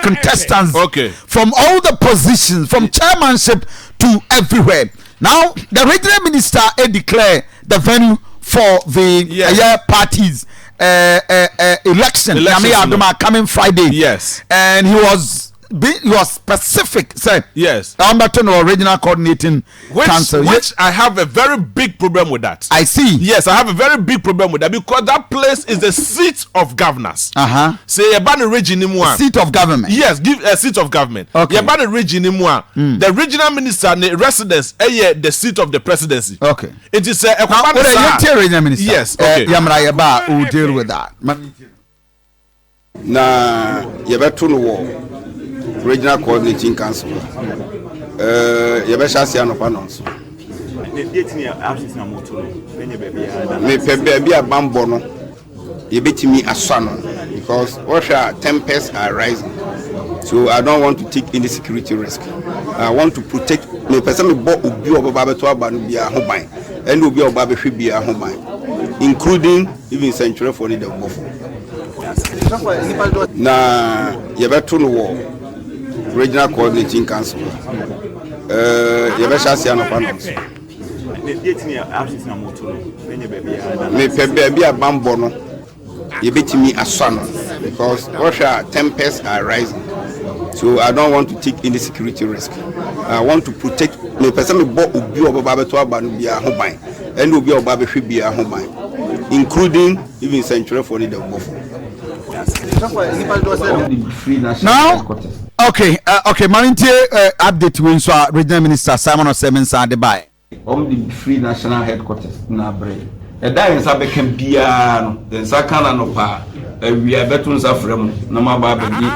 contestants. Okay. From all the positions, from chairmanship to everywhere. Now, the regional minister declared the venue for the parties election. Yamin coming Friday. Yes. And he was specific. Say yes. Amberton or regional coordinating council. Which I have a very big problem with that. I see. Yes, I have a very big problem with that because that place is the seat of governors. Say about the region seat of government. Yes, give a seat of government. Okay. About the region the regional minister and the residence the seat of the presidency. Okay. It is a regional minister. Yes. Okay. Yamra Yaba will deal with that. Na yebetu regional coordinating council yɛbɛhyɛ anɔpa no nso mepɛ baabi a bambɔ no yɛbɛtumi asɔ no because what tempers are rising, so I don't want to take any security risk. I want to protect me person me bɔ obi ɔbɛba bɛto aba no bia ho ban ɛne obi a ɔba bɛhwɛ bia ho ban, including even century for the bɔfo na yɛbɛto no wɔ regional coordinating council yɛbɛhyɛ anɔpa no nso mepɛ baabi a bambɔ no yɛbɛtumi asɔ no because what tempers are rising, so I don't want to take any security risk. I want to protect me person me bɔ obi ɔbɛba bɛto aba no bia ho ban ɛne obi a ɔba bɛhwɛ bia ho ban, including even century for the bɔfo. Now, okay, Marintie update when so regional minister Simon Osei Mensah de buy. The free national headquarters na bre. E da yin sa be kan bia no, den sa kana no pa. We are better to frame na ma ba be di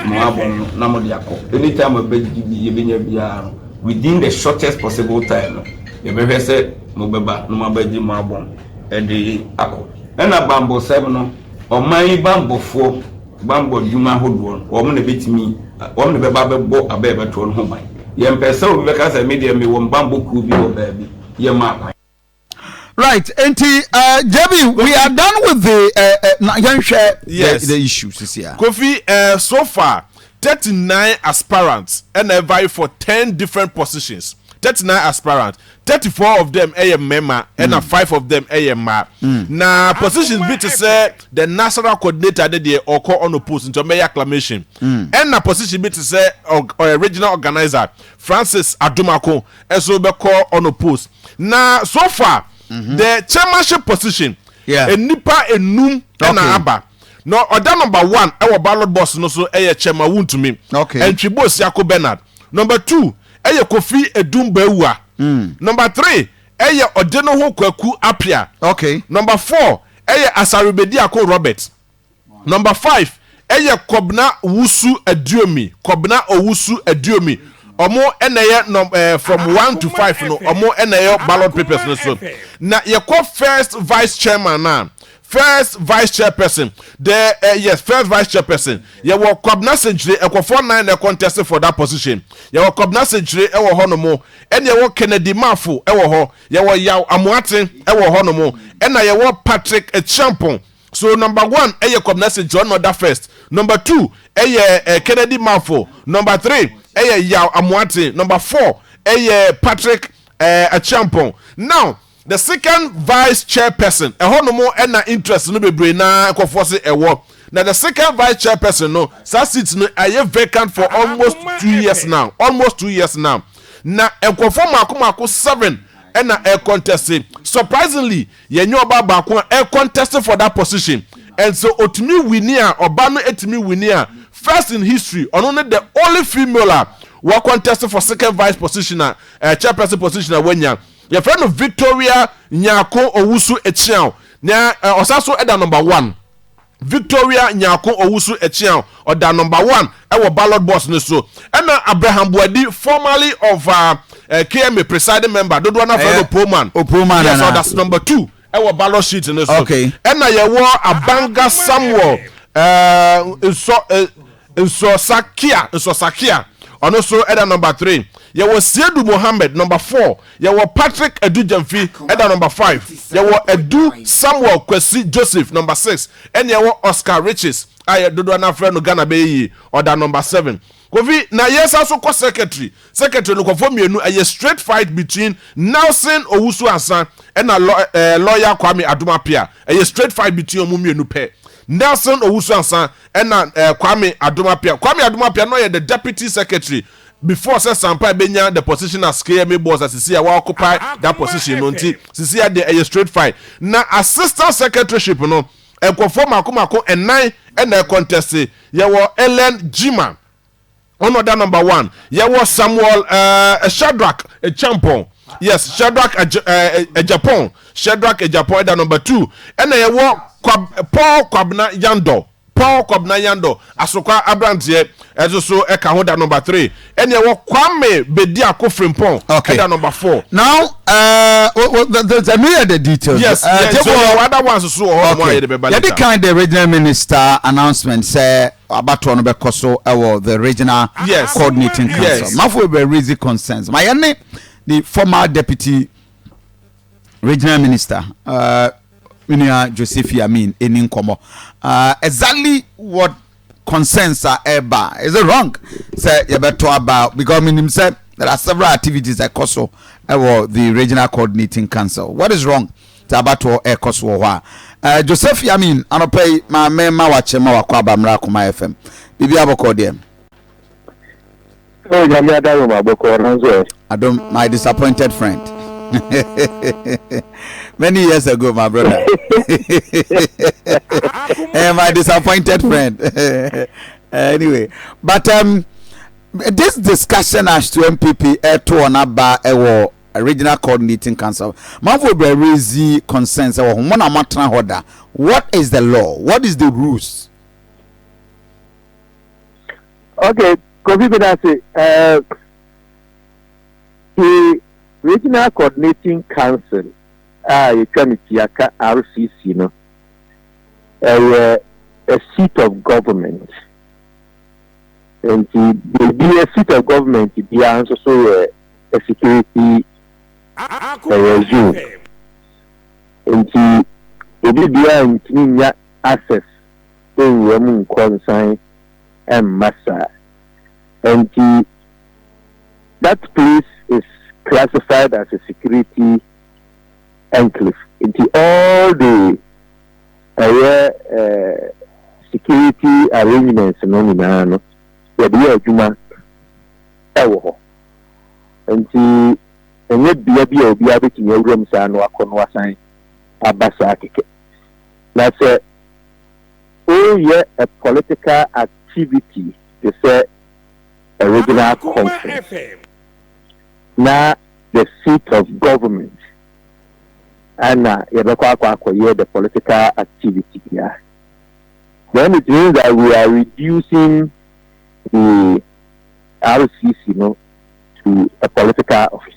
mo abon na mo de akọ. Anytime we be ye benya bia no, within the shortest possible time. You be hwe say mo beba na ma ba di mo abon e de akọ. E na bambo 7 no, o man bambofo bambo djuma hodo wo mo na betimi wo mo be ba bebo abebe to no ho ban ye mpese obi be ka say media me wo bambo ku bi wo ba bi ye ma kwan. Right, JB, we are done with the the issues this year. Kofi, so far 39 aspirants and they vie for 10 different positions. 39 aspirants, 34 of them member and 5 of them ma. Now positions be to say the national coordinator they or call on the post into mayor acclamation. And a position be to say or regional organizer Francis Adumako and so be call on the post. Now so far the chairmanship position, a nipa enum and aba. No, order number 1, our ballot boss no so chairman wound to me. Okay. And Chibos Yako Bernard. Number 2, Kofi Edumbewa. Number 3, Odeno Ho Kwaku Apia. Okay. Number 4, Asarubedi Ako Robert. Number 5, Kobna Wusu Adiomi. Kobna Owusu Adiomi. Omo from 1 to 5 no. Omo ballot papers no so. Na first vice chairman now. First vice chairperson, first vice chairperson. You were Kobna Century, a 49 contested for that position. You were Kobna Century, ewo honomo, and you were Kennedy Mafu, ewo ho, you were Yaw Amuatin, ewo honomo, and you were Patrick a Champon. So number 1, Kobna Century, not that first. Number 2, Kennedy Mafu. Number 3, Yaw Amuatin. Number 4, Patrick a Champon. Now, the second vice chairperson, no more interest no be na force now the second vice chairperson no seat no vacant for almost 2 years now. Almost 2 years now. Na Akoma 7 contested. Surprisingly, yenyo contested for that position. And so otimi winia Obano etimi winia first in history, only the only female who contested for second vice position chairperson position wenya. Your friend of Victoria Nyako Owusu Echiao. Nya osaso eda number 1. Victoria Nyako Owusu Echiao or da number 1 our ballot boss no so. And Abraham Buadi, formerly of KMA presiding member, don't want to Opoman. Opoman. Yes, so that's number 2 our ballot sheet no so. Okay. And you were Abanga Samuel so Sakia. And also eda number 3. yɛwɔ Siedu Mohammed number 4 yɛwɔ Patrick Edu Jamfi ɛda number 5 yɛwɔ Edu Samuel Kwesi Joseph number 6 ɛne yɛwɔ Oscar Riches ayɛ dodo na frɛ no Ghana bɛyi ɔda number 7 Kofi na yesa so kɔ secretary no kɔfɔ mienu ɛyɛ straight fight between Nelson Owusu Ansan ɛna lawyer Kwame Adumapia ɛyɛ straight fight between ɔmo mienu pɛ Nelson Owusu Ansan ɛna Kwame Adumapia no yɛ the deputy secretary before say Sampa benya the position as KMA boss as Sisia wa occupy that position no nti Sisia de a straight fight na assistant secretaryship no ekofo mako enan na contest yewo Ellen Jima ono da number 1 yewo Samuel Shadrack Champon yes Shadrack Japan da number 2 and yewo Paul Kwabna Yando asokwa Abrantie so eka ho da number 3 and yewo Kwame Bediako Frimpong da number 4 now there's the details yes so other ones so the kind the regional minister announcement say about one be koso the regional coordinating council mafo be raise concerns my the former deputy regional minister Joseph Yamin in Nkomo exactly what concerns are eba is it wrong say you better about because him said there are several activities that koso the regional coordinating council what is wrong to about to koso Joseph Yamin anopay ma mema wache ma wakwa bamra kuma FM bibi aboko dem oh jami adayo ma boko ranzo Adam my disappointed friend many years ago my brother my disappointed friend anyway but this discussion as to MPP to on about a regional coordinating council manfo be raise concerns what is the law, what is the rules? Okay, the regional coordinating council RCC no a seat of government and the seat of government be also a security regime and the be access in women concern and massa and that place is classified as a security enclave into all the security arrangements no the adwuma ewo and enye bia obi abetimi awuram sa no akono asan abasa keke that's a a political activity to say a regional conference now the seat of government and the political activity here then it means that we are reducing the RCC to a political office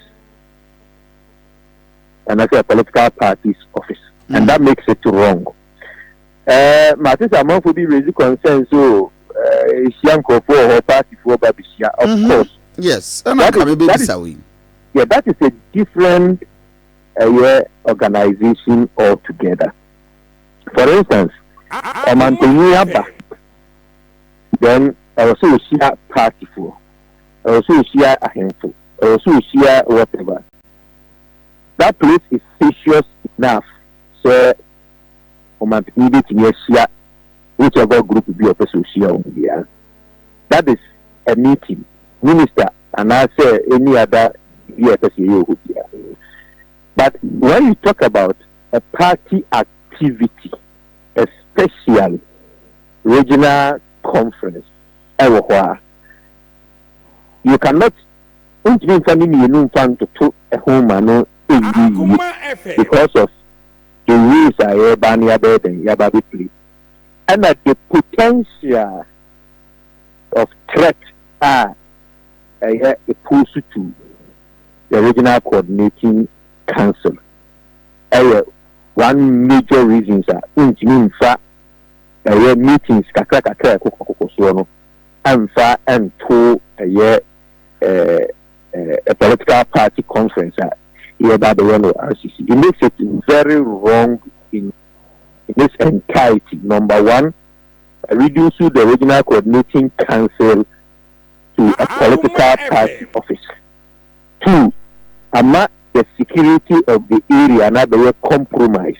and that's a political party's office and that makes it wrong. Matters among for be raising concerns so Sianko for her party for Babishia of course. Yes, that is a different organization altogether. For instance, then I also share party for, I also share a handful, I also share whatever. That place is spacious enough, so needed to share whichever group will be of association. That is a meeting, minister, and I say any other. But when you talk about a party activity, a special regional conference, you cannot to a home and because of the rules are bad and yababi play, and that the potential of threat are opposed to the regional coordinating council. One major reasons are in fact meetings and to a political party conference here by the RCC. It makes it very wrong in its entirety. Number one, reducing the regional coordinating council to a political party office. Two, the security of the area now they were compromised.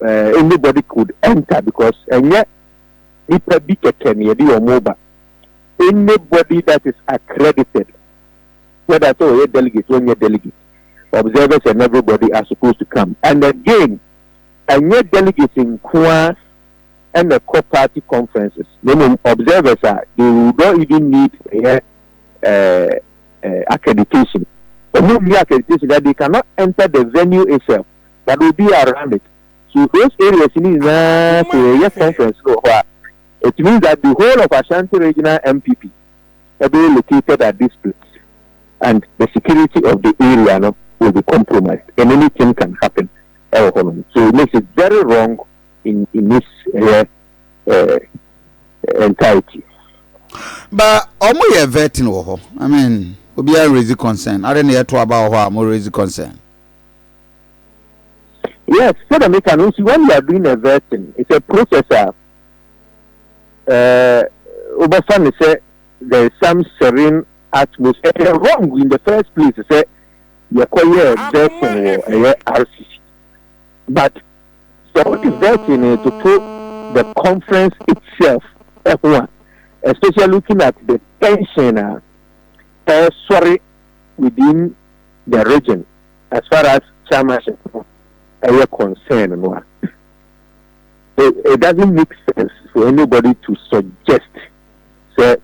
Anybody could enter because anybody that is accredited, whether it's a delegate or a delegate, observers and everybody are supposed to come. And again, and delegates in Kwa and the co-party conferences, observers they don't even need accreditation. Accreditation that they cannot enter the venue itself, that will be around it. So those areas in the conference, it means that the whole of Ashanti Regional MPP will be located at this place, and the security of the area will be compromised, and anything can happen. So it makes it very wrong in this entirety. But almost vetting, I mean, we be raising concern. I don't know about how more raising concern. Yes, so the mechanism when you are doing a vetting, it's a process. Obasan say there is some serene atmosphere. Wrong in the first place. Say you call a vetting or RCC, but so what is vetting to put the conference itself, especially looking at the tension within the region as far as chairmanship are concerned. It doesn't make sense for anybody to suggest that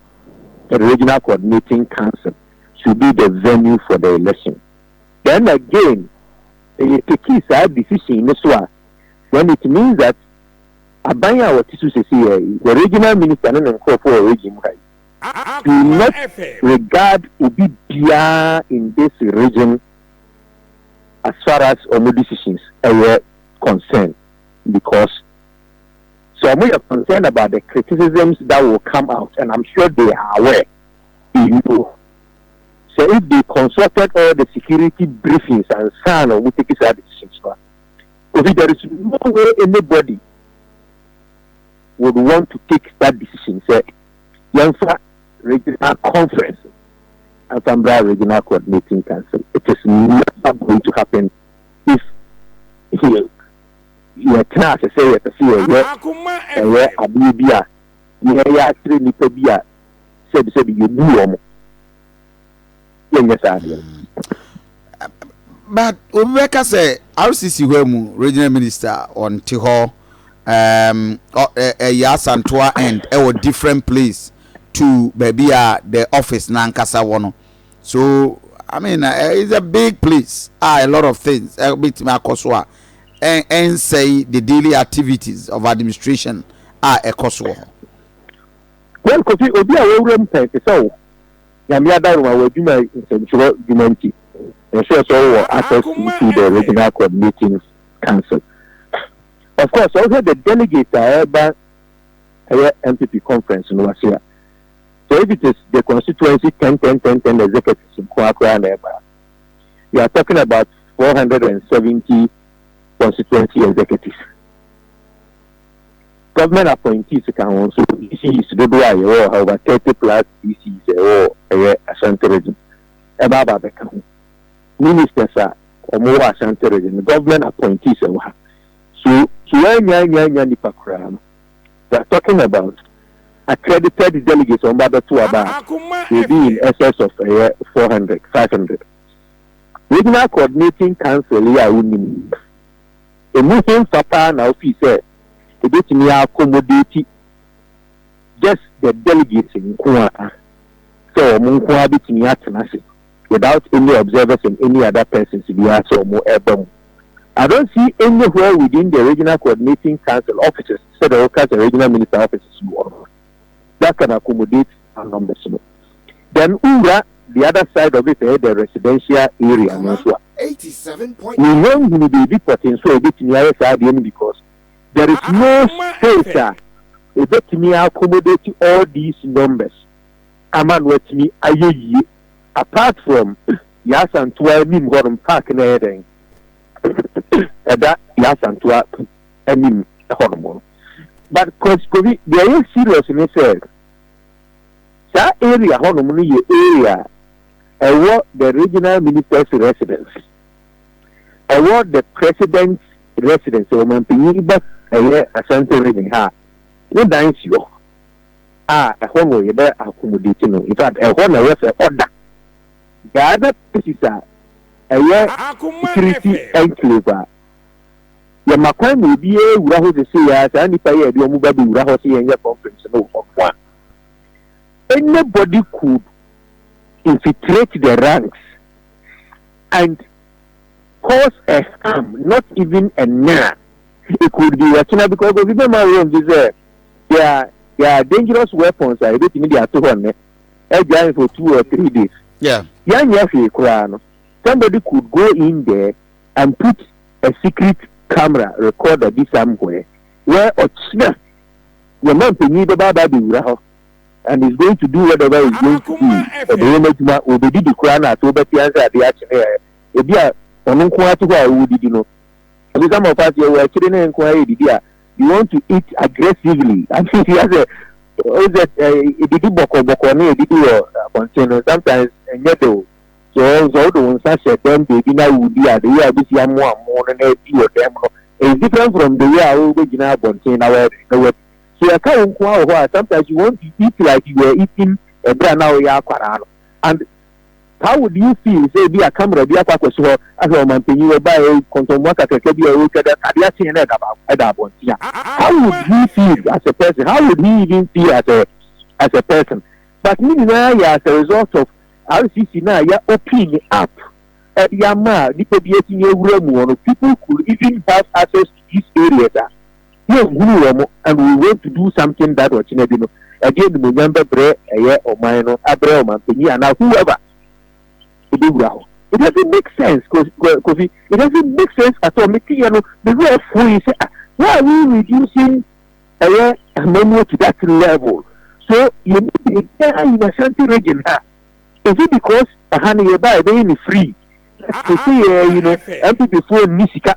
the regional coordinating council should be the venue for the election. Then again, the key side decision in this one, when it means that Abaya or the regional minister and for region do not regard Ubibia in this region as far as Omo decisions are concerned, because some are concerned about the criticisms that will come out, and I'm sure they are aware. So if they consulted all the security briefings and so on, we take these decisions. Because there is no way anybody would want to take that decision. Say, Yanfa Regional Conference and Tambra Regional Coordinating Council. It is never going to happen if you are trying to say that you Abibia, you are actually Nipobia, said you do. But Obeka say RCC Wemu regional minister on Tiho Yasantua and a different place to baby the office Nankasa Wono. So I mean it's a big place. A lot of things a bit makoswa and say the daily activities of administration are a koswa. Well, because Obi a so Yamiada will do my central humanity. And so access to the regional coordinating council. Of course, also the delegates are by NPP conference in Russia. So if it is the constituency 10 executives in Kwakwa and Eba, you are talking about 470 constituency executives. Government appointees can also DCs do over 30 plus DCs or Ashanti region. Eba Beka. Ministers are more Ashanti region. Government appointees are. So we are talking about accredited delegates on Baba to about will be in excess of 400, 500. Regional coordinating council here winning. A moving papa now he said a bit me accommodate just the delegates in Kwa. So Munkwa bit me at without any observers and any other persons to be asked or more ever. I don't see anywhere within the regional coordinating council offices, so the regional minister offices, that can accommodate our numbers. Then Ura, the other side of it, the residential area. 87.9. We know we will be reporting so a bit in the other side because there is no space to accommodate all these numbers. aman watching aye apart from Yasantua Nim Horum Park and everything. That Yasantua Nim Hormone. But because they are serious in itself. That area, Hormone area, what the regional minister's residence, what the president's residence, or Mampiniba, a center reading her. No dance you. A home where you're accommodating. In fact, a home where you're order. The other pieces are a security enclave. Your Macquarie will be a Uraho to see as any pair of your mobile Uraho see in your conference. One. Anybody could infiltrate the ranks and cause a harm, not even a nair. It could be watching because of even my room is there are dangerous weapons. I don't think they are too on a for 2 or 3 days. Yeah. Somebody could go in there and put a secret camera recorder this somewhere where your man need about and is going to do whatever he's going to do. The image will be the crown at over the action here. If you are on would you know? Some of us were children inquiry. You want to eat aggressively. I think he has sometimes and yet so the ones such a them baby now would be at the year this year more than a few of them. It's different from the way I original bontain our so I can't inquire sometimes you want to eat like you were eating a brand now and how would you feel say be a camera be a question as a man you will buy a contour can be a look at that how would he feel as a person? How would he even feel as a person? But meanwhile, as a result of RCC now, you're opening up Yama, people could even have access to these areas. And we want to do something that was in again, remember Bre, a year or mine, or Abre, and now whoever. It doesn't make sense because it doesn't make sense at all. The way of we say, why are we reducing a memo to that level? So you need to be in a certain region. Is it because a honey by being free? To see, NPP for Nisika,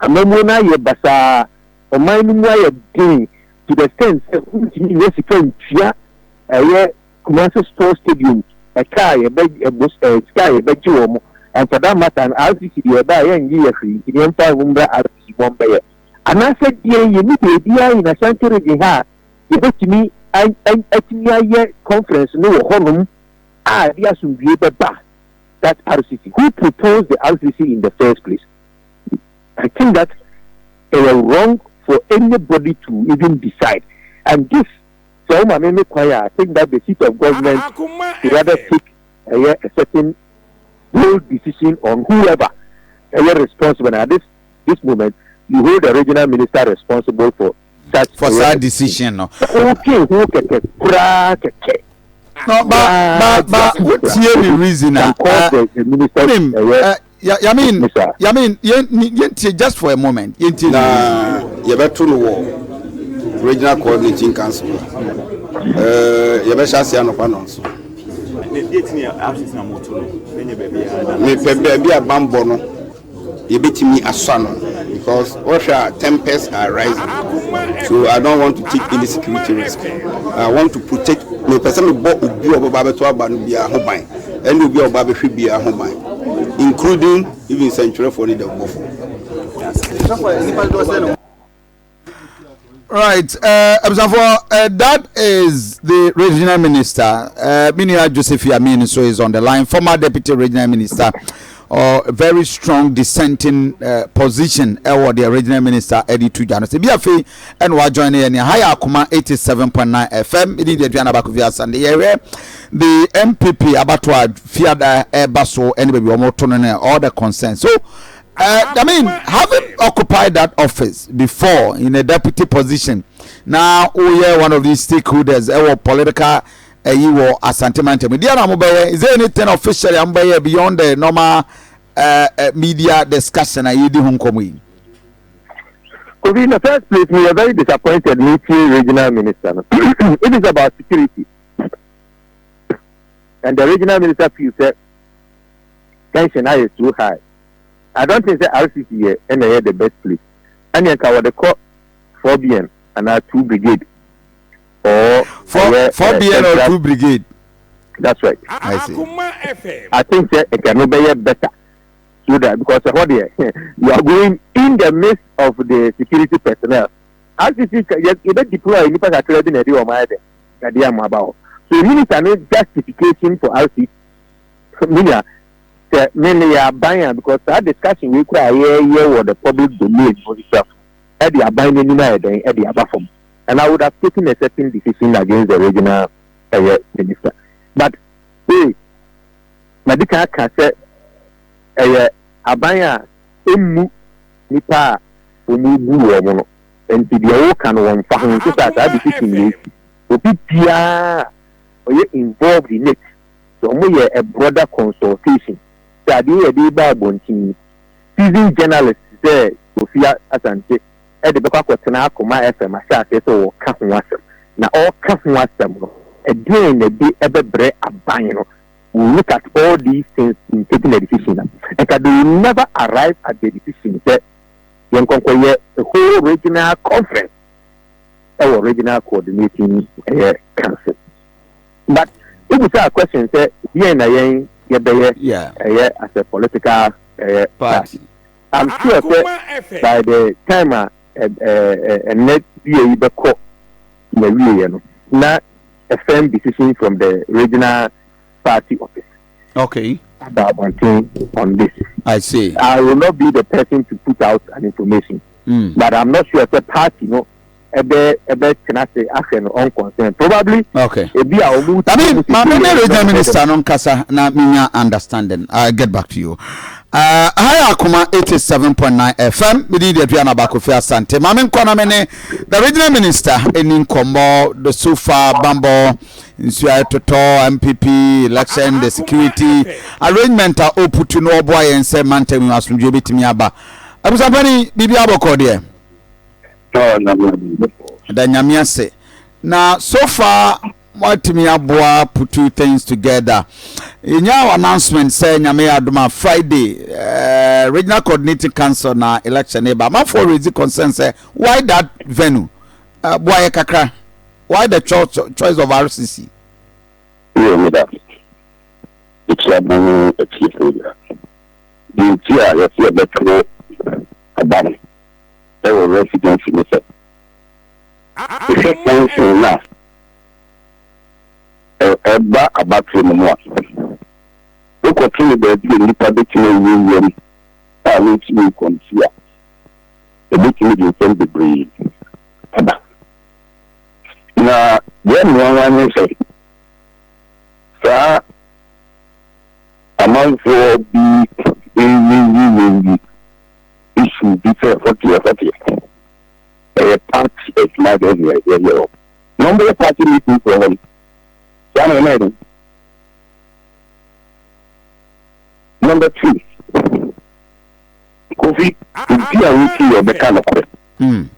a memo na ye basa, or mining wire day to the sense of Mexican Chia, a year commercial store stadium. A car, a bed, a bus, a sky, a bed, and for that matter, an RCC, by and year free, in the Empire Wumbra RCC 1 by. And I said, you need to be in a century. You bet me, I conference, no home. There should be a bar that RCC. Who proposed the RCC in the first place? I think that it was wrong for anybody to even decide. And this. So, I think that the seat of government should rather take a certain bold decision on whoever is responsible. At this moment, you hold the regional minister responsible for such decision. No, okay. No, but what's the reason? Yamin, just for a moment. You better know. Regional Coordinating Council. Yabesha no panons. Me baby a bambo no. Yebetimi asano because Russia tempests are rising. So I don't want to take any security risk. I want to protect me person me bo obi oba to aba no bia hoban. And obi oba be hwe bia hoban. Including even century for the bofo. Right, that is the regional minister. Minia Joseph Yamin so is on the line, former deputy regional minister, or very strong dissenting position. The regional minister Eddie Tujano. BFA and we are joining in higher Akoma 87.9 FM. It is the Diana Bakuvia Sunday area. The NPP abattoir Fiada Basso anybody or more all the concerns. So. I mean, having occupied that office before in a deputy position, now we are one of these stakeholders, our political, you or asantiment. Is there anything officially beyond the normal media discussion? In the first place, we are very disappointed meeting regional minister. It is about security. and the regional minister feels that tension now is too high. I don't think that RCC here and they are the best place. And you can call 4BN and 2 brigade or 4BN or 2 brigade. That's right. I see. I think that it can be better. So that because you are going in the midst of the security personnel. RCC you deploy any part of the or my about. So it means no justification for RCC. Many are buying because that discussion we require here or the public domain for itself. Eddie are buying any Eddie above. And I would have taken a certain decision against the regional minister. But hey, Madika can say abaya emu nipa omu bu omo and the o can one for him to start that decision. Obi pia oye involved in it. So mo a broader consultation. That dey ba bontin seasoned journalists there Sofia Asante e de bekwa kwetena Akoma FM asase so ka ho asem na all ka ho asem no again e dey ebebre aban no we look at all these things in taking a decision and they will never arrive at the decision that the whole regional conference or regional coordinating council. But if we say a question say as a political party. I'm sure that by the time net be court not a firm decision from the regional party office. Okay. About one thing on this. I see. I will not be the person to put out an information. But I'm not sure if the party, can I say action on concern. Probably. Okay. I mean, my regional minister non kasa na minya understanding. I'll get back to you. Hi Akoma 87.9 FM. We need to back of Asante. Mamen kwana mene the regional minister in Kombo, the Sofa Bambo, Toto NPP election, the security arrangement are open to no boy and say mante we must be to me aba. Abusapani bibi aboko there. The Nyamiase. Now so far what me abua put two things together. In your announcement saying Nyame Aduma Friday regional coordinating council na election neighbor. My for raise concern say why that venue? Boy kakra. Why the choice of RCC? It's a man a chief leader. The TR is a better about there were residents in the set. The second thing now. About more. Look at the public union. I need to consider the big in the breed. Now, then one say, sir, among for the issue before 40 a party is not area. Number of party meetings for one. Number 2, Kofi, you the kind of question.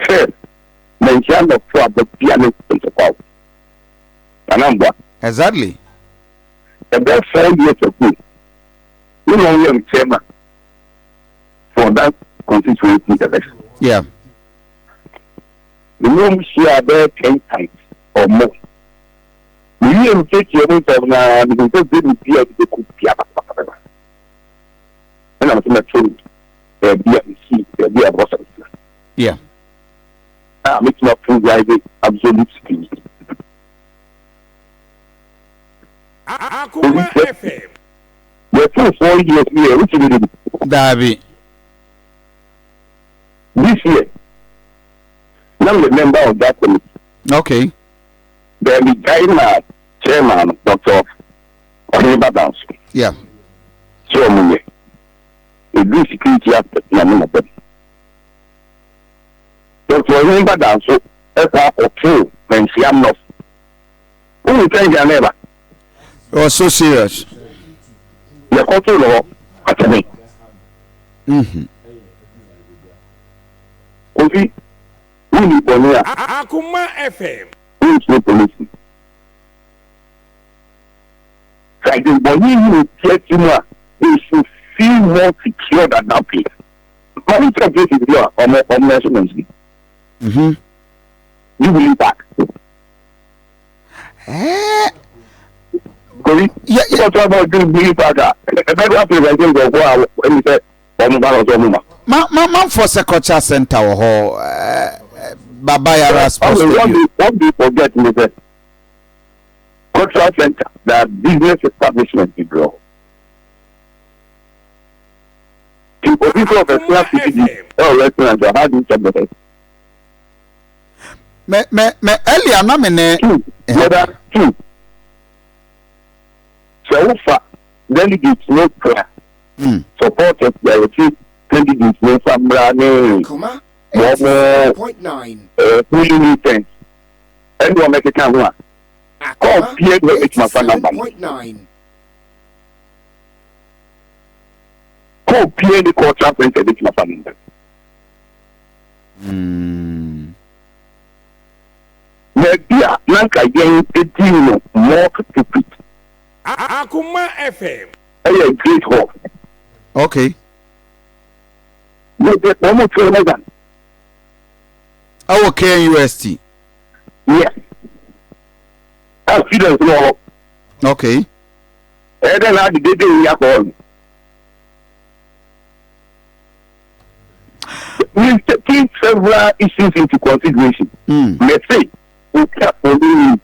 Third, mention the four the piano principal. A number. Exactly. The best 4 years ago, you know, you're chairman for that constituency election. Yeah. The room share there 10 times or more. You take your own because they will be able to cook piano. And I'm not told there be a boss. Yeah. I'm making up for the absolute security. Akoma FM. The first 4 years here, which you did. Davi. This year, I'm a member of that committee. Okay. The guy chairman, Dr. Ohibadans. Yeah. So, a good security aspect, Dr. Ohibadans, so, or two, when she am not. Who will tell you never? Oh, so serious. The culture law, at me. Kofi, who need to know? Akoma FM. Who is the police? like this, but he will get you more. They should feel more secure than that place. Money to place is here on measurements. You will back. Yeah, talk about doing Billy Parker. A better presentation of what he said. Man for Sekocha Center or Babaya Sports. What do you forget, Mr. Cultural Center, the business establishment, bro. People of the Snap City, restaurants are having something. Me earlier, no me two. So far, delegates no prayer. Supporters, there were three candidates, no Sambrane, Akoma, 87.9. Fully defense. Anyone make a camera. Akoma, 87.9. Go pay the cultural center, which my family. Maybe Nanka again 18 more stupid. Akoma FM. A great hope. Okay. No, there's one more than. Oh, okay, UST. Yes. As students know. Okay. And then I did it. We taking several issues into consideration. Let's say, we can't only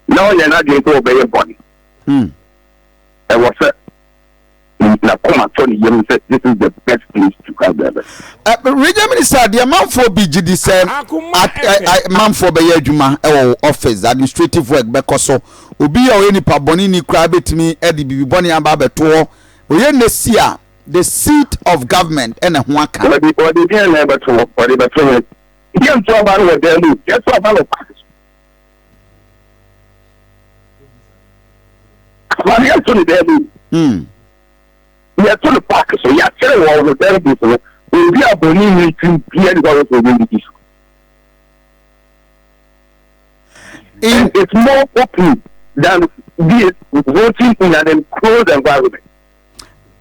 now you're not going to obey your body. And what's that? Yamin said this is the best place to have that. Regional Minister, the amount for BGD said, man for Bayajuma office, administrative work, because so, Ubi or any Pabonini crabit me, Eddie Biboni and Babato, we end the seat of government and a waka. Or the dear neighbor to or the better. He can't talk about what they do. Just talk about it. I have to the devil. We are to the park, so you are telling all the devil. We are believing to hear the government for the issue. It's more open than this voting in an enclosed environment.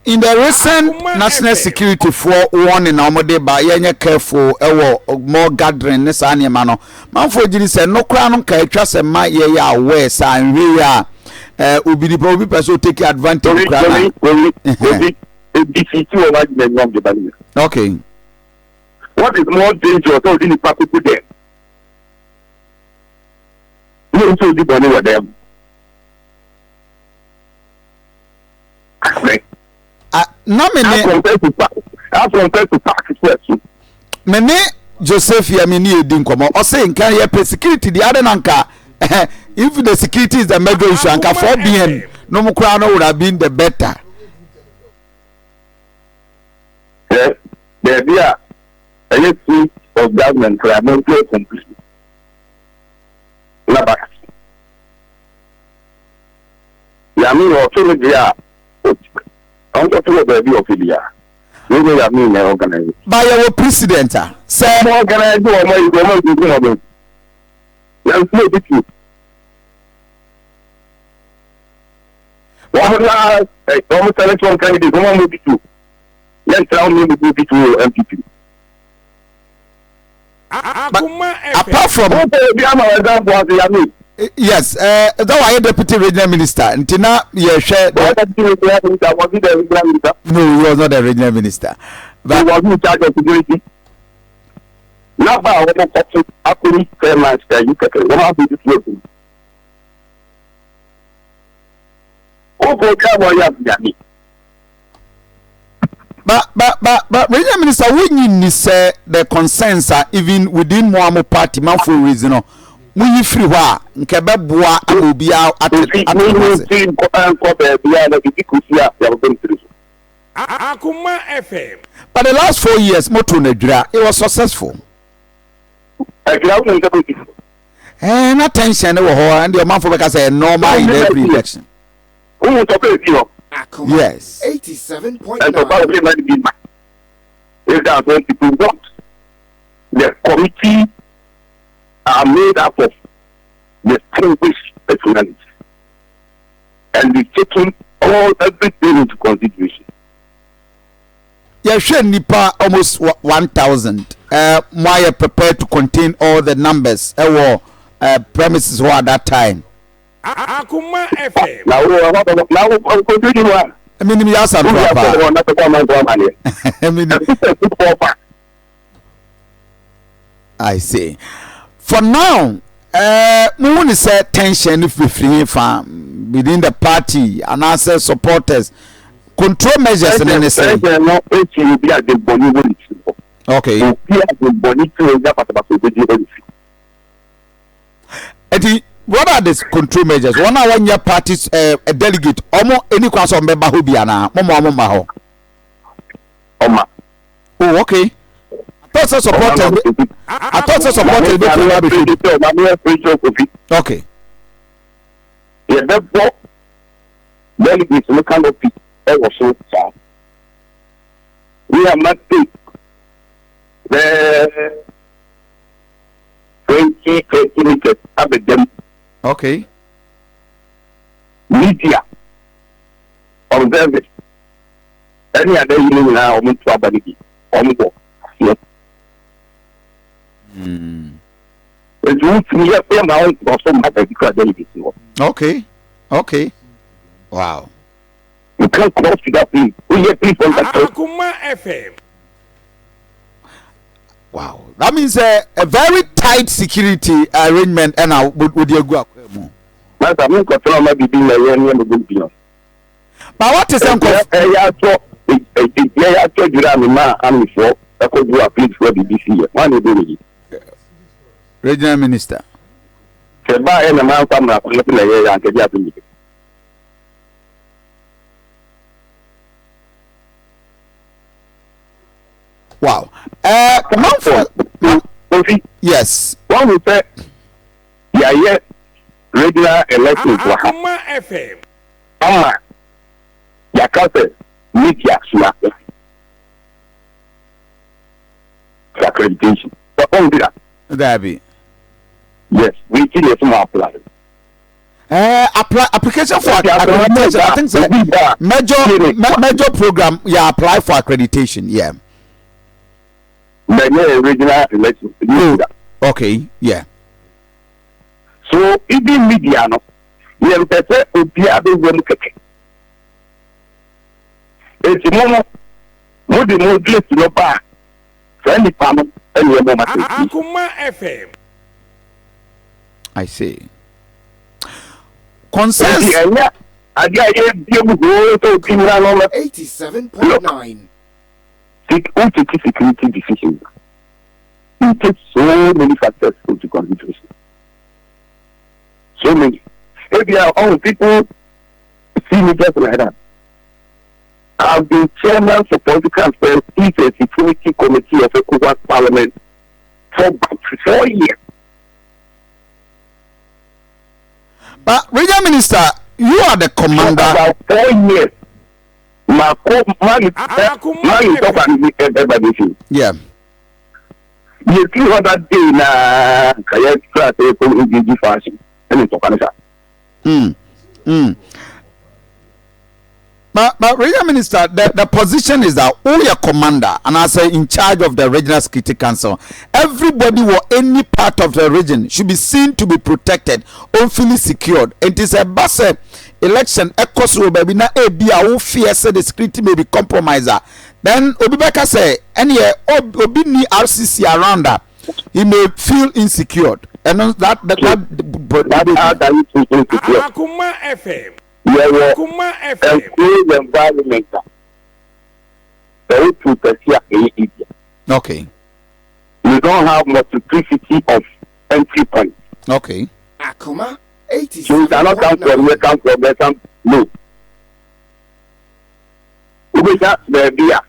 In the recent national security for warning Omode by yenye careful more gathering this animal man for jiri say no crown ka etwa se ma ye ya aware sa nwe ya obi person take advantage okay. What is more dangerous than the people there? You also the money with them. Na mene Joseph Yamin edin komo o say nkan ye security the other nanka if the security is the major issue anka for bien no mo kura no would have been the better. There be a seat of government for a monthly completely. La back. Yamin also there. I'm talking about the baby of India. You know that mean organize. By your president, sir. Organize or my government. Let's make it true. One last, almost election candidate, one will be two. Let's tell me to be two NPP. Apart from yes, that was deputy regional minister. Ntina, you share. No, he was not the regional minister. But he was in charge of security. Now, I want to talk to Akoma chairman. You can have this working. But regional minister, when you say the concerns are even within Moamo party, man for reason. We free wa nkebe boa obia Akoma FM. But the last 4 years moto Nigeria it was successful. And attention and your man for because say normal in every election. Yes. 87.9. If that's what people want, the committee are made up of distinguished personalities. and we've taken everything into consideration. Yeah, sure, Nipa almost 1,000. Why are prepared to contain all the numbers? Premises were at that time. Akoma FM. Now, I mean, yes, I'm I say. For now, no one say tension if we free from within the party and answer supporters. Control measures and anything. Okay. What are these control measures? One hour when your party's a delegate, almost any class of member who be an Mama. Oh, okay. I thought supported. Okay. Yeah, therefore, delegates look kind of people so far. We are not the 20 meters up them. Okay. Media observe it. Any other you now to abadi yes. Okay. Okay. Wow. You can't cross to that thing. We hear people that Akoma FM. Wow. That means a very tight security arrangement and would you go? But what is Regional Minister? Wow. Yes. One will say, yeah, regular elections. Akoma FM. Yakase media accreditation. But only that. That be. Yes, we did a small apply. Application for accreditation. I think so. Major program. Yeah, apply for accreditation. Yeah. Regional elections. Okay. Yeah. So even media, no, we have better opia be one keke. It's more the more place to no bar. Friendly farmer and your mama. Akoma FM. I see. Consensus. 87.9. Security decisions. It takes so many factors into consideration. So many. If you are all people see me just like that. I've been chairman for political affairs in the security committee of ECOWAS Parliament for about 4 years. But Regional Minister, you are the commander. For about 4 years. Yeah. You see what that day na kaya class in fashion and it's But Regional Minister, the position is that all your commander and I say in charge of the Regional Security Council, everybody or any part of the region should be seen to be protected, fully secured. It is a bus election echoes baby na be a fear say the security may be compromised. Then Obibeka say any obi ni RCC around that he may feel insecure. And that Akoma FM. Akoma FM. Environment. Okay. You don't have multiplicity of entry points. Okay. Akoma So you cannot come from where no. We got the beer.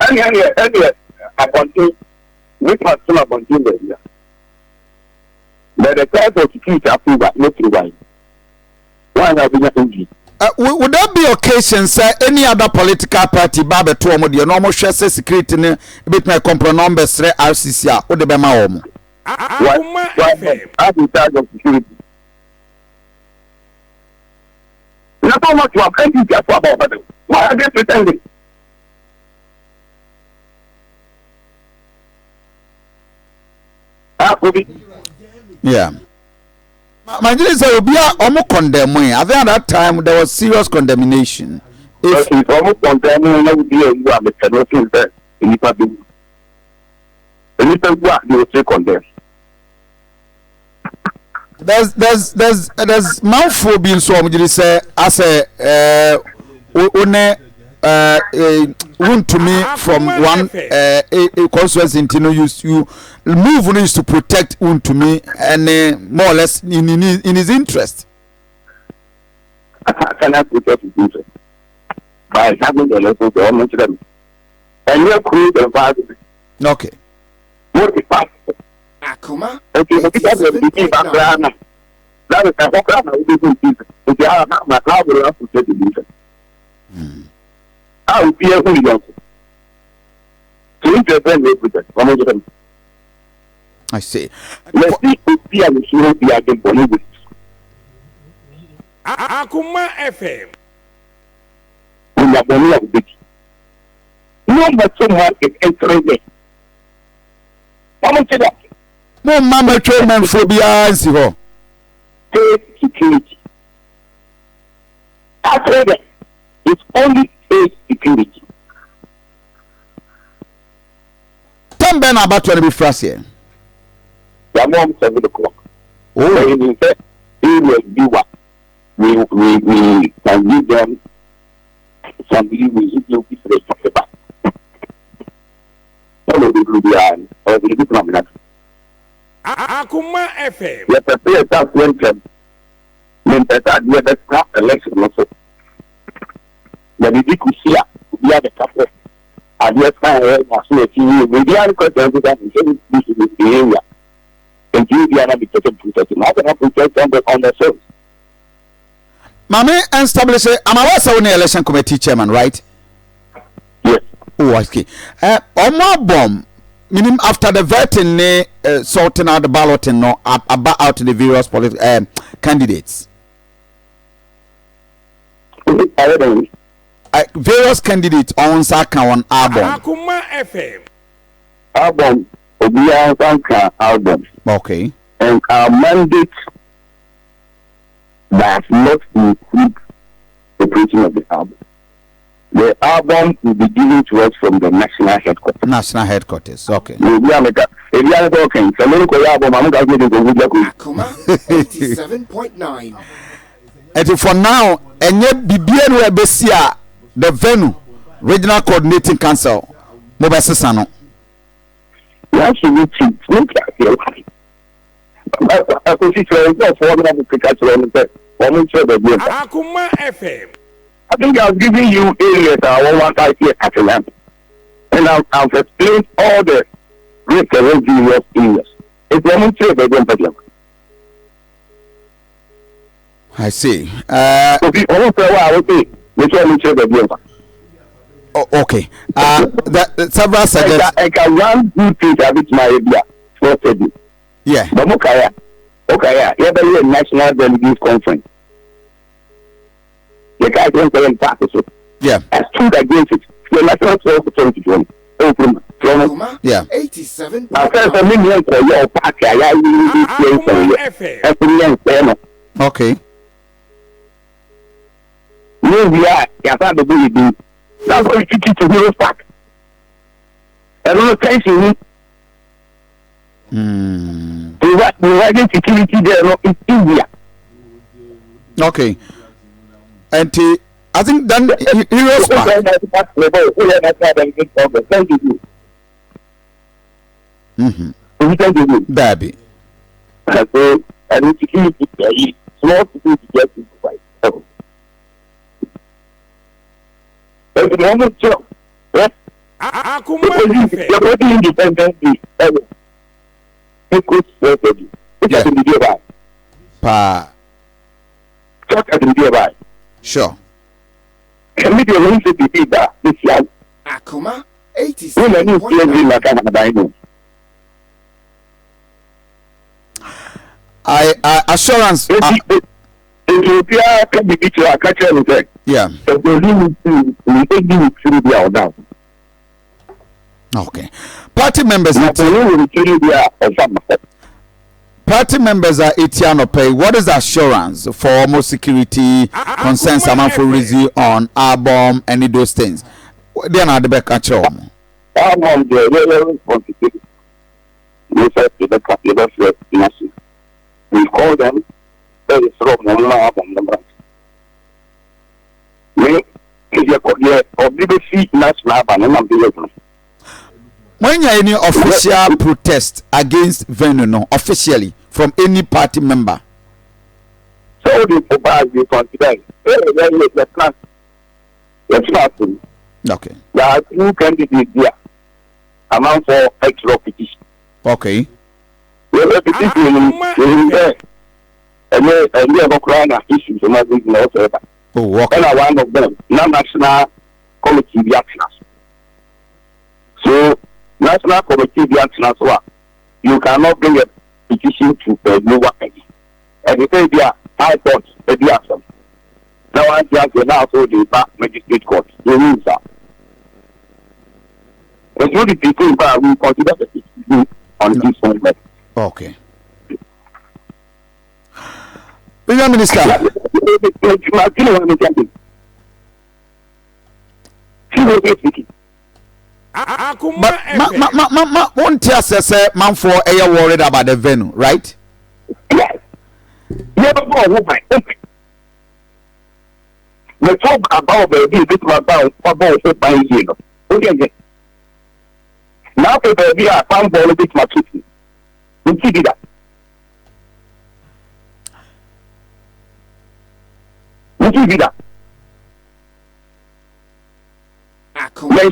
Anyway, upon we must still upon the beer. But the type of security approval, not through why. Why have we not injured? Would that be occasion, sir? Any other political party, Baba Tuomo, the normal share security, a bit my compromise numbers, RCC, or the Bema. Akoma FM. I'm in charge of security. don't want to have anything about them. Why are they pretending? Yeah. My dear sir, we are almost condemned. I think at that time there was serious condemnation. If almost condemned, I would be a nothing there. Anything what they will say condemn. There's mouthful being so much say as a want to me from one constituency you move on is to protect to me and more or less in his interest. Can I protect his interest by having the local government to them and you create the environment? Okay. What is possible? Akoma. Okay, but that's the background. That is the background of the business. If you have my car, will have to take the business. I will be able to go. So if you're very with them, I see. Let's see if we are the Bollywood. Akoma FM. We are Bollywood. No, but someone is entering there. How much is that? No, Mama Chairman phobia is here. State security. After that, it's only state security. Tom Ben about to be first here. The mom 7 o'clock. Oh, in fact, he will do what? We can give them somebody who is looking for the back. All of the Rubian or the diplomat. Akoma FM. Let us say that when them the election also. The Dikusia, we are the couple. And yes, I am also we are concerned that this is the area. And you are not taken to the matter of protect on the service. Mame establish I'm also on election committee chairman, right? Yes. Oh, okay. Omar bomb. Meaning after the voting, sorting out the balloting, no, about out the various political candidates. Various candidates on Saka on album. Akoma FM. Album, Obiya album. Okay. And our mandate does not include the preaching of the album. The album will be given to us from the national headquarters. National headquarters, okay. Akoma 87.9. And for now, and yet BBN Besia, the venue, Regional Coordinating Council, Mobile Sano. Yes, you need to look at your life. Akoma FM. I think I've given you areas I want to see at the land. And I've explained all the great various areas. It's one sure they don't problem. I see. Okay. Several suggestions. I can run good things a bit my area. Yeah. But okay, yeah, a national delegates conference. The guy don't tell him that. Yeah. I stood against it. The national 2021. Akoma Yeah. 87. I said for me, your party, I Okay. Here we are, the building. That's what you teach to Heroes Park. I don't know, tension. The rising security there in India. Okay. And I think then Heroes Park. Thank you. Baby. So, and security, small security get to fight. At the moment, sure. Akoma FM. You're very independently. Yeah. Pa. Talk at the nearby. Sure. Can we be able to be that this year? Akoma When I need to 87.9. like I know. Assurance. Ethiopia can be to a catcher and say, yeah. So we take you through the out now. Okay. Party members. Party members are Etiano Pay. What is the assurance for almost security concerns someone for review on our bomb any those things? They are not the back at all. We call them very strong number. We national. When you any official protest against venue no officially from any party member? So the provide you consider Okay. There are two candidates here. Amount for extra petition. Okay. And issues Oh, okay. and one of them, national committee reactions. So, national committee reactions, you cannot bring a petition to a new one. And they say they are high courts, they do have some. Now, I think they now so the back magistrate court. They mean that. But what the people we consider the petition on this one. Okay. Prime Minister. Won't you say man for a worried about the venue, right? Yes. We talk about the okay. Now we are found ball bit my kitchen. We see that. They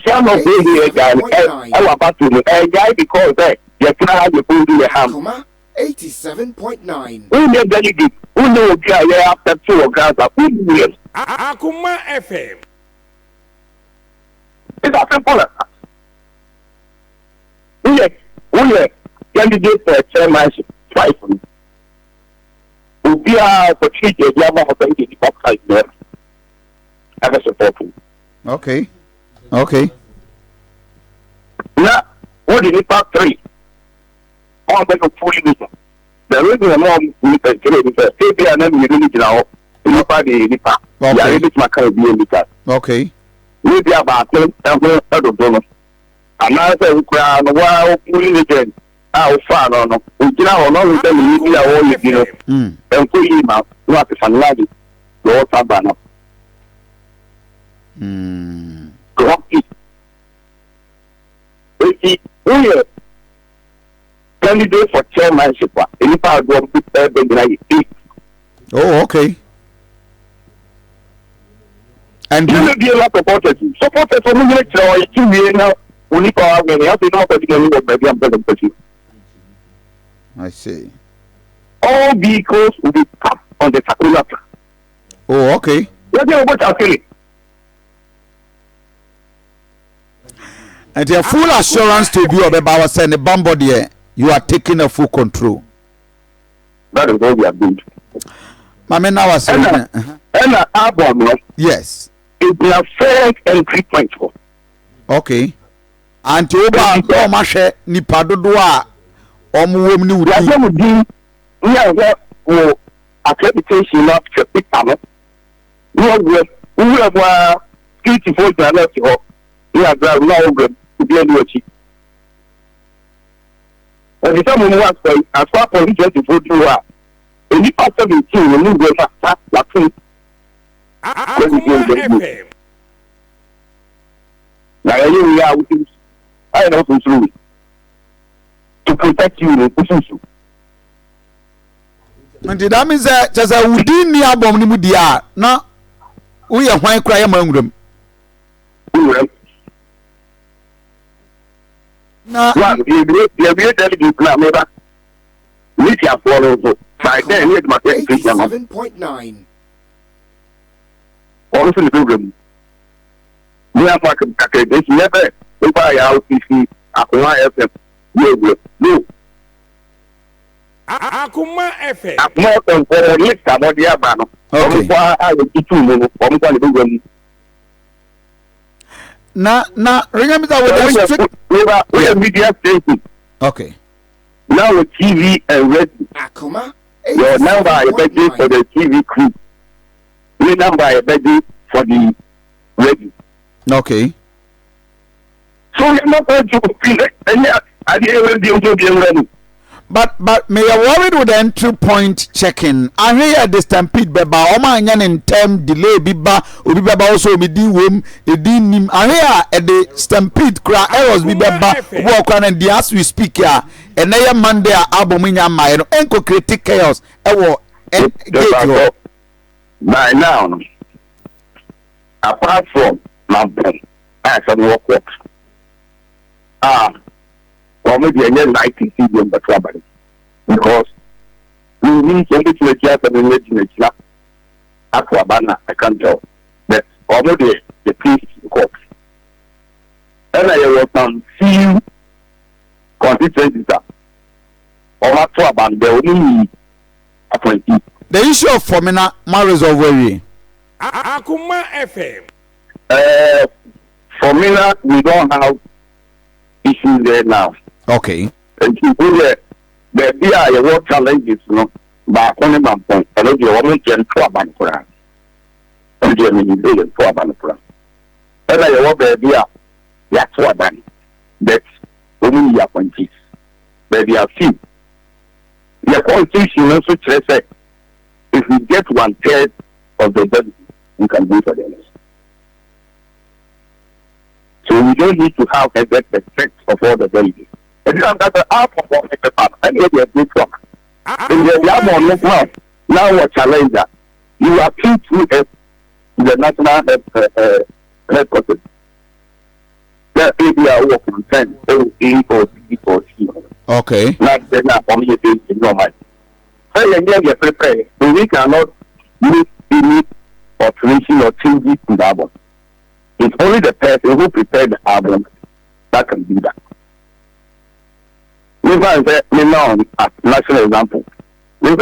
shall not be here, guys. I about to guy because you can have the food in the ham. 87.9. Who made that you who know after 2 o'clock? Akoma FM. It's a simple. Yes, candidate for chairmanship twice. We are for treat the Yama of the outside there. Have a support. Okay. Okay. Now, what did it part 3? On the fully meeting. The reason I'm on with the trade is that they are not really now. You are the Nipa. You are ready to carry the Okay. We be about 10 of donors. And now say we crown while fully again. Our father, no, we get our knowledge that we are all you know. And put him out, not the family. Lord Sabana. Rocky. We are candidate for chairmanship. Any part of the Oh, okay. And you will be a lot of supporters for me. Let's 2 years now. Only power many. I think not I see. All vehicles will be parked on the circular track. Oh, okay. Let's see what I'm saying. And the full assurance to be about saying the bombardier, you are taking a full control. That is all we are doing. Mama, now I say, and album, yes, it will affect entry point for. Okay. And to over no share ni padodoa omuwom ni wudi. Ya so di we are accreditation not to pick up. We are security force na left ho. We are drive now over to be able to. And the time we was as far as we get to vote you are. Any part of the team we go fast like Akoma FM. Now we are with I know through to protect you in the And that means that just a within the album ni mudia na we are why cry among na the plan never we can follow by then we my 87.9. also the program we are market this never by RCC Akoma FM no Akoma FM. Akoma FM for list about the abano. Okay. Na remember that with strict. We are media station. Okay. Now with TV and radio. Akoma. Your number I beg you for the TV crew. Your number I beg you for the radio. Okay. So you're not going to feel it. And I didn't be able to be ready. But may I worried with the entry point checking. I hear the stampede beba. Oma anyan in term delay biba. Ubi beba also me di wom. Nim. I hear at the stampede cry errors beba. Walk on and as we speak here. And now Monday album in your mind. Enko critic chaos. Ewo. By now, apart from my brain, I have work. Or maybe I get 90 million but trouble. Because we need somebody to adjust and imagine Aquabana, I can't tell. But already the police court. And I was some few constituencies or Aquaban, the only appointee. The issue of Formina marriage over Akoma FM. Formina, we don't have issues there now. Okay. And people there, the work challenges, but only one point. I don't know what can trouble for us. And you mean you trouble for us. And I work there, that's what done. That's only your appointees. But they are few. The constitution also says if we get 1/3 of the budget, we can go for them. So we don't need to have a better effect of all the delegates. And that's the half of what the part. And yet they're good from. And they are more now what challenge that you appeal to the national headquarters. That area work on 10, or B or C. Okay. Not then not only a bit in your mind. So you prepare. So we cannot make any alteration or changes in the album. It's only the person who prepared the album that can do that. We now as national example. We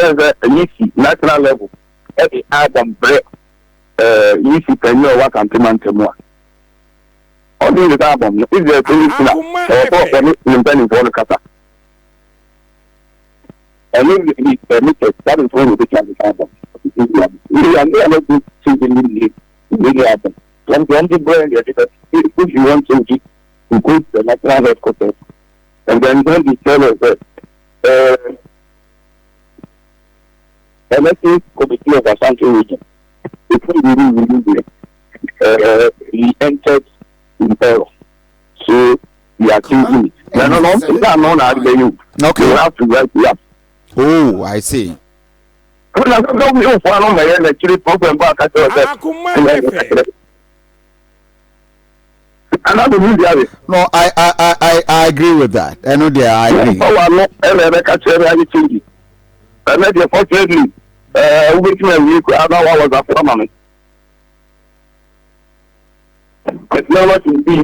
national level. Every album break. Can know what can come more. All the album. If there's anything for the kata. And if permitted, that is when we can the album. We are not going to the album. When the brand, if you want to go to the national headquarters, and then we tell us that elected committee of Ashanti region, if we entered in error. So we are changing it. We are not known as the youth. Okay. You have to write it up. Oh, I see. No, I agree with that. I know they are. I agree. You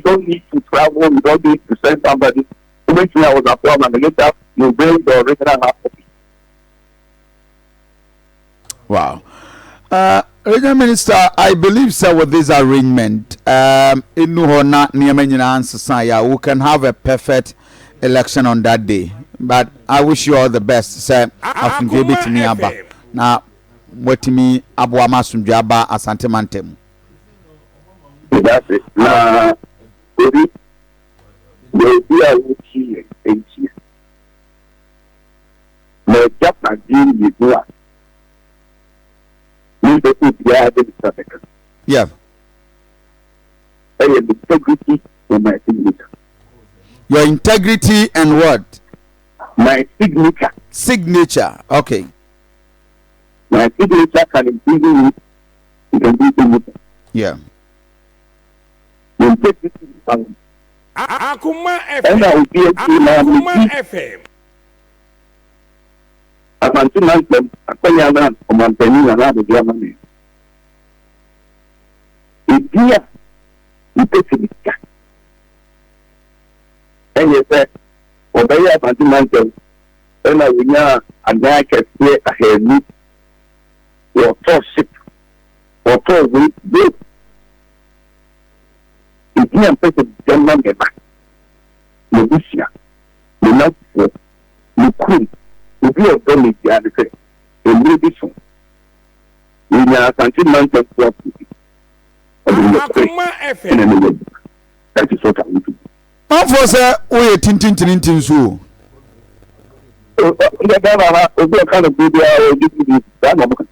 don't need to travel, you don't need to send somebody. Originally, I was a problem, and later you bring the original half copy. Wow. Regional Minister, I believe so with this arrangement. We can have a perfect election on that day. But I wish you all the best. Sir, I can give it to me about now. What me Abu Amasum Jaba Asante Mantem. That's it. Now, we are looking at the Japan deal with you. Yeah. Integrity and my signature. Your integrity and what? My signature. Signature. Okay. My signature can improve me. You can do signature. Yeah. Integrity and Akoma and I will be a Akoma FM. Asante Mantem, Akonyana, Omanteni, and other Germany. Idea, Integrity. And you say, Obey Asante Mantem, And I will and I can say I have me or ship or we do. If you are person German back, Malaysia, the not the queen, if you have done it the other day, a new vision. We are something man just what Akoma FM. That is what I will do. How for say we tintin so. The kind of video I will that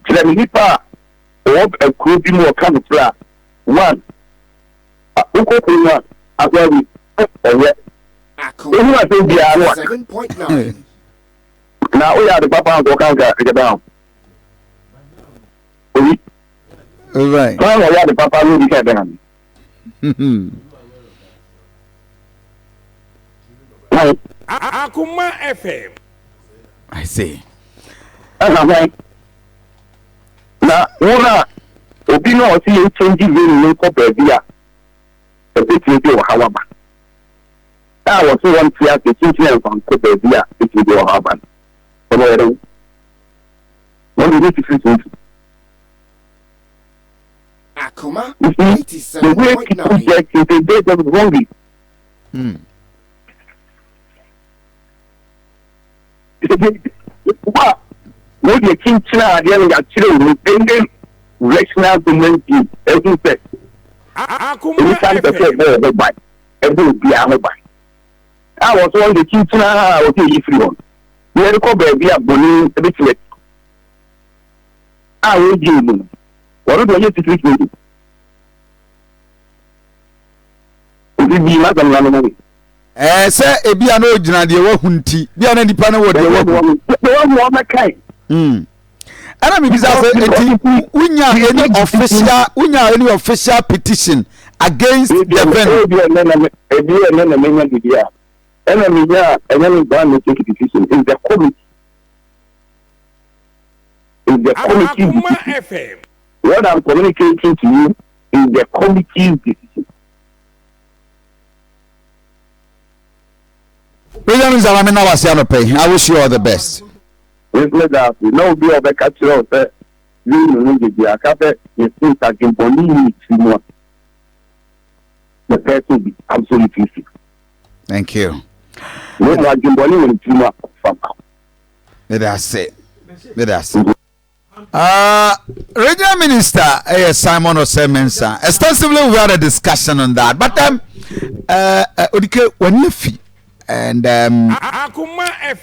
let me nipa or a could be more kind of flat. One, as well we Akoma 7.9. now we are the papa of the down. Right. Why are the papa who be down? Akoma FM. I see. Right. Now, obi no o see change very no ko baby a e be ti o hawaba I was one fear to change and from ko baby a e ti o hawaba so no ere what do you think Akoma the way people 87.9. get into the days of wrongly what you think na dey na children pending rational government view every say Akoma time to say FM. no buy every be a buy I was one the king na o dey free one we dey call baby aboni e be tire we dey no what do you think we do we be ma gan na no Say ebia no gyina de wa hunti bia na nipa na wo de wa one my kind ana me bisa say enti unya any official petition against the venue is the committee. Is the committee Akoma decision. FM. What I'm communicating to you is the committee's decision. President Zalamina Wasiano Pay, I wish you all the best. No be of a catcher of you know the carpet is things that can believe more. The person will be absolutely sick. Thank you. No more can believe in more from now. Let us say. Regional Minister Simon Osei Mensah. Extensively we had a discussion on that. But Odike when you fee and Akoma FM.